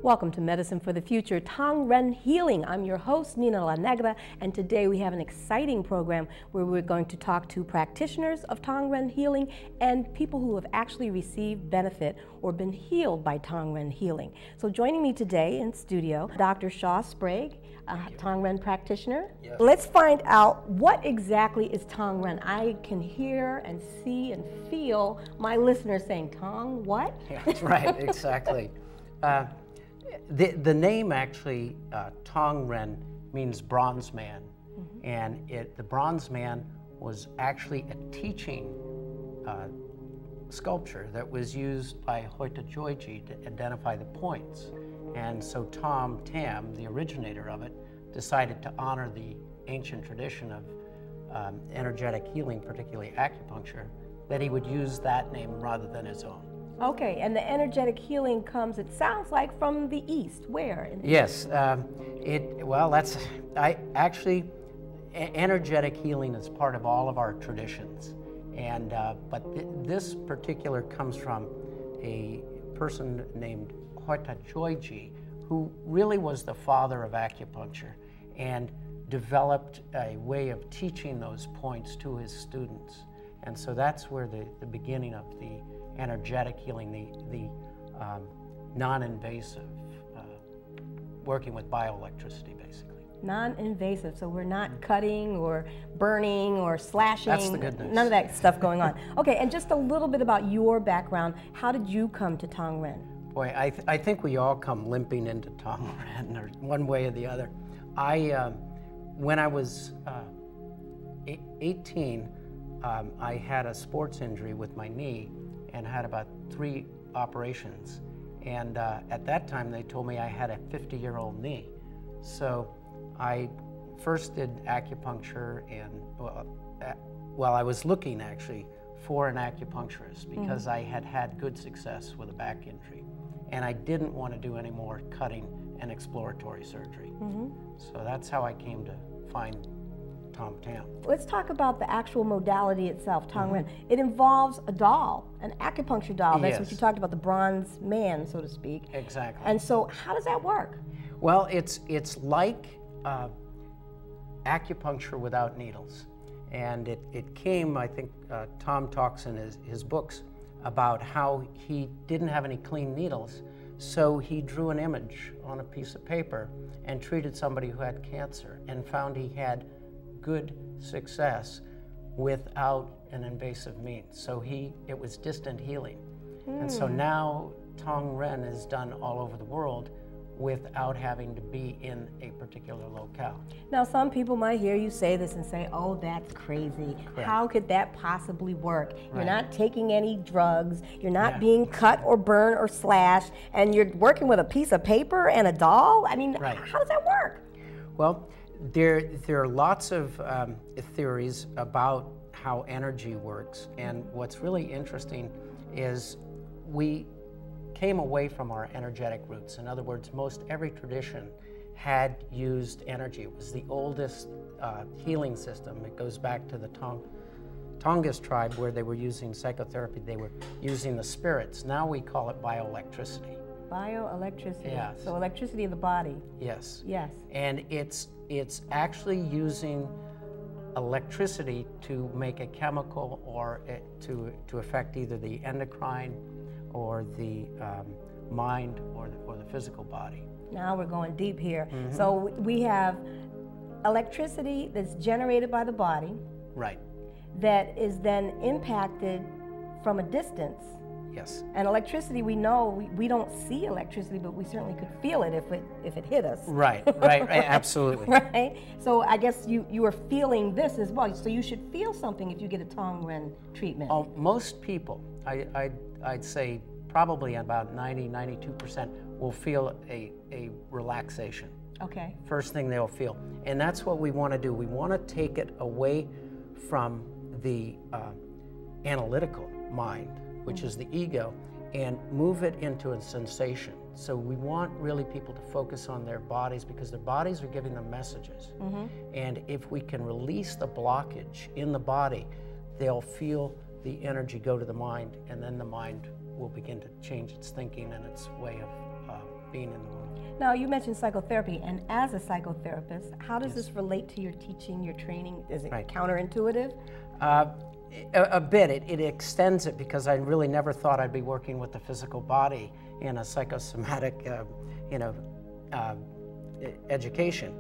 Welcome to Medicine for the Future, Tong Ren Healing. I'm your host, Nina La Negra, and today we have an exciting program where we're going to talk to practitioners of Tong Ren Healing and people who have actually received benefit or been healed by Tong Ren Healing. So joining me today in studio, Dr. Shaw Sprague, a Tong Ren practitioner. Yes. Let's find out what exactly is Tong Ren. I can hear and see and feel my listeners saying, Tong what? Yeah, that's right, exactly. The name actually, Tong Ren, means bronze man, and the bronze man was actually a teaching sculpture that was used by Hoita-Joiji to identify the points. And so Tom Tam, the originator of it, decided to honor the ancient tradition of energetic healing, particularly acupuncture, that he would use that name rather than his own. Okay, and the energetic healing comes, it sounds like, from the East. Where? Yes, energetic healing is part of all of our traditions, and but this particular comes from a person named Hoita-Joiji, who really was the father of acupuncture and developed a way of teaching those points to his students. And so that's where the beginning of the energetic healing, the non-invasive, working with bioelectricity, basically. Non-invasive, so we're not cutting or burning or slashing. That's the good news. None of that stuff going on. Okay, and just a little bit about your background. How did you come to Tong Ren? Boy, I think we all come limping into Tong Ren, or one way or the other. When I was 18, I had a sports injury with my knee and had about 3 operations. And at that time, they told me I had a 50-year-old knee. So I first did acupuncture, and I was looking actually for an acupuncturist because I had had good success with a back injury. And I didn't want to do any more cutting and exploratory surgery. So that's how I came to find Tom Tam. Let's talk about the actual modality itself, Tong Ren. It involves a doll, an acupuncture doll. That's what you talked about, the bronze man, so to speak. Exactly. And so how does that work? Well, it's like acupuncture without needles. And it came, I think, Tom talks in his books about how he didn't have any clean needles, so he drew an image on a piece of paper and treated somebody who had cancer and found he had good success without an invasive means. So it was distant healing. And so now Tong Ren is done all over the world without having to be in a particular locale. Now, some people might hear you say this and say, oh, that's crazy. Correct. How could that possibly work? Right. You're not taking any drugs, you're not being cut or burned or slashed, and you're working with a piece of paper and a doll? I mean, how does that work? Well, there are lots of theories about how energy works, and what's really interesting is we came away from our energetic roots. In other words, most every tradition had used energy. It was the oldest healing system. It goes back to the Tongass tribe, where they were using psychotherapy. They were using the spirits. Now we call it bioelectricity. Bioelectricity. Yes. So electricity in the body. Yes. Yes. And it's actually using electricity to make a chemical or to affect either the endocrine or the mind or the physical body. Now we're going deep here. So we have electricity that's generated by the body. Right. That is then impacted from a distance. Yes. And electricity, we know, we don't see electricity, but we certainly could feel it if it hit us. Right, absolutely. Right? So I guess you are feeling this as well. So you should feel something if you get a Tong Ren treatment. Oh, most people, I'd say probably about 92% will feel a relaxation. Okay. First thing they'll feel. And that's what we want to do. We want to take it away from the analytical mind, which is the ego, and move it into a sensation. So we want really people to focus on their bodies because their bodies are giving them messages. And if we can release the blockage in the body, they'll feel the energy go to the mind, and then the mind will begin to change its thinking and its way of being in the world. Now, you mentioned psychotherapy, and as a psychotherapist, how does this relate to your teaching, your training? Is it counterintuitive? A bit. It extends it, because I really never thought I'd be working with the physical body in a psychosomatic, education.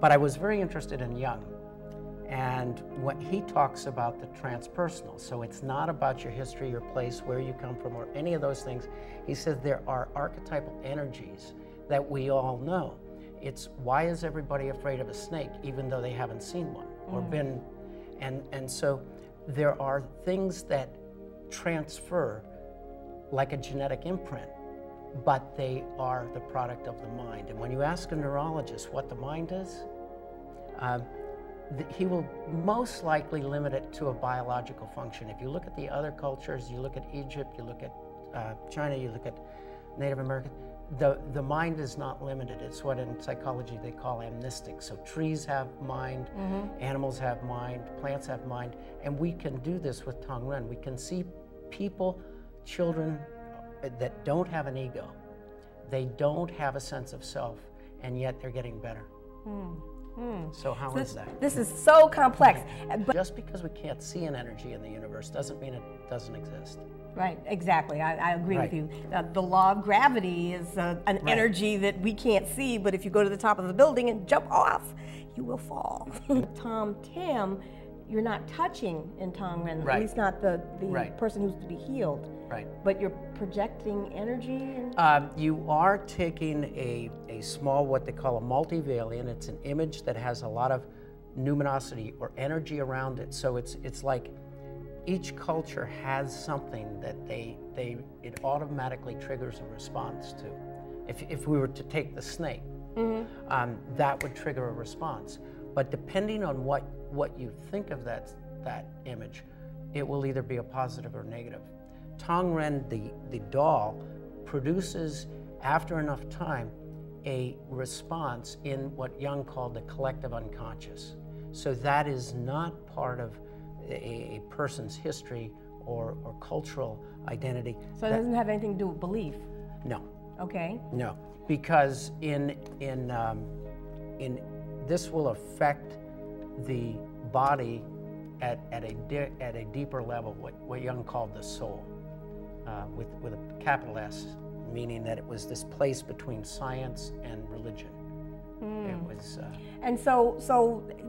But I was very interested in Jung, and what he talks about the transpersonal. So it's not about your history, your place, where you come from, or any of those things. He says there are archetypal energies that we all know. It's why is everybody afraid of a snake, even though they haven't seen one or been, and so there are things that transfer like a genetic imprint, but they are the product of the mind. And when you ask a neurologist what the mind is, he will most likely limit it to a biological function. If you look at the other cultures, you look at Egypt, you look at China, you look at Native American, the mind is not limited. It's what in psychology they call amnestic. So trees have mind, animals have mind, plants have mind, and we can do this with Tong Ren. We can see people, children that don't have an ego, they don't have a sense of self, and yet they're getting better. So how is that? This is so complex. But just because we can't see an energy in the universe doesn't mean it doesn't exist. Right, exactly. I agree with you. The law of gravity is an energy that we can't see, but if you go to the top of the building and jump off, you will fall. Tom Tam, you're not touching in Tong Ren, at least not the person who's to be healed. Right. But you're projecting energy? You are taking a small, what they call a multivariant. It's an image that has a lot of numinosity or energy around it. So it's like each culture has something that it automatically triggers a response to. If we were to take the snake, that would trigger a response. But depending on what you think of that image, it will either be a positive or negative. Tong Ren, the doll, produces, after enough time, a response in what Jung called the collective unconscious. So that is not part of a person's history or cultural identity. So it doesn't have anything to do with belief? No. Okay. No, because in this will affect the body at a deeper level, what Jung called the soul, with a capital S, meaning that it was this place between science and religion. It was, and so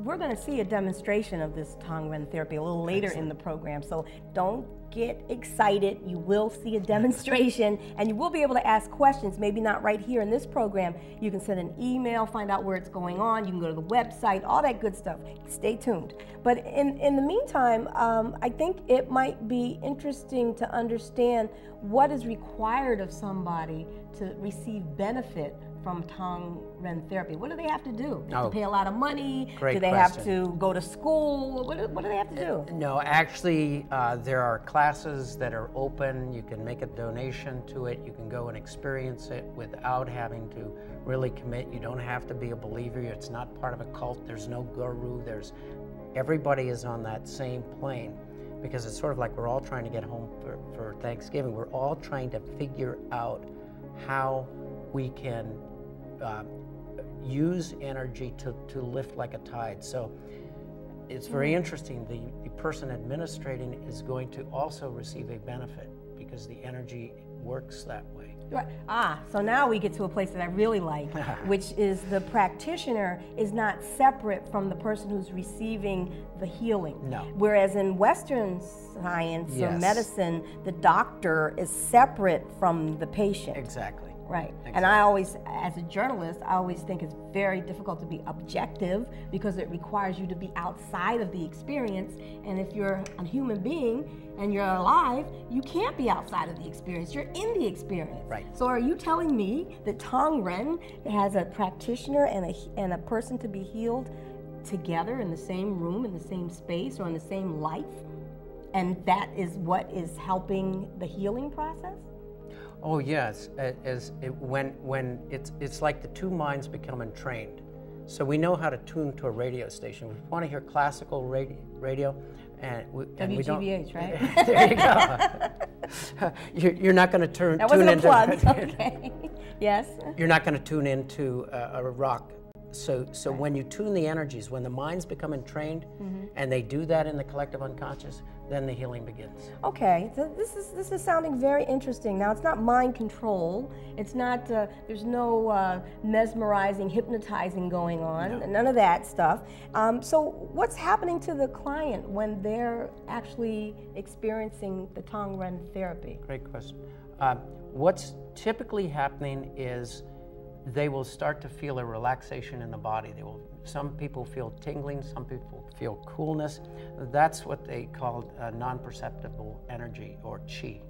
we're going to see a demonstration of this Tong Ren therapy a little later in the program. So don't get excited. You will see a demonstration, and you will be able to ask questions. Maybe not right here in this program. You can send an email, find out where it's going on. You can go to the website, all that good stuff. Stay tuned. But in the meantime, I think it might be interesting to understand what is required of somebody to receive benefit from Tong Ren therapy. What do they have to do? Do they have to pay a lot of money? Do they have to go to school? What do they have to do? No, actually, there are classes that are open. You can make a donation to it. You can go and experience it without having to really commit. You don't have to be a believer. It's not part of a cult. There's no guru. Everybody is on that same plane, because it's sort of like we're all trying to get home for Thanksgiving. We're all trying to figure out how we can use energy to lift like a tide. So it's very interesting. The person administrating is going to also receive a benefit because the energy works that way. So now we get to a place that I really like, which is the practitioner is not separate from the person who's receiving the healing. No. Whereas in Western science or medicine, the doctor is separate from the patient. Exactly. Right. Exactly. And I always, as a journalist, I always think it's very difficult to be objective because it requires you to be outside of the experience. And if you're a human being and you're alive, you can't be outside of the experience. You're in the experience. Right. So are you telling me that Tong Ren has a practitioner and a person to be healed together in the same room, in the same space, or in the same life? And that is what is helping the healing process? Oh yes, when it's like the two minds become entrained. So we know how to tune to a radio station. We want to hear classical radio, and we don't. WGBH, right? There you go. You're not going to tune into. That wasn't a plug. Okay. Yes. You're not going to tune into a rock. So when you tune the energies, when the mind's become entrained, and they do that in the collective unconscious, then the healing begins. Okay, so this is sounding very interesting. Now, it's not mind control. It's not. There's no mesmerizing, hypnotizing going on. No. None of that stuff. So, what's happening to the client when they're actually experiencing the Tong Ren therapy? Great question. What's typically happening is they will start to feel a relaxation in the body. Some people feel tingling, some people feel coolness. That's what they call non-perceptible energy, or qi.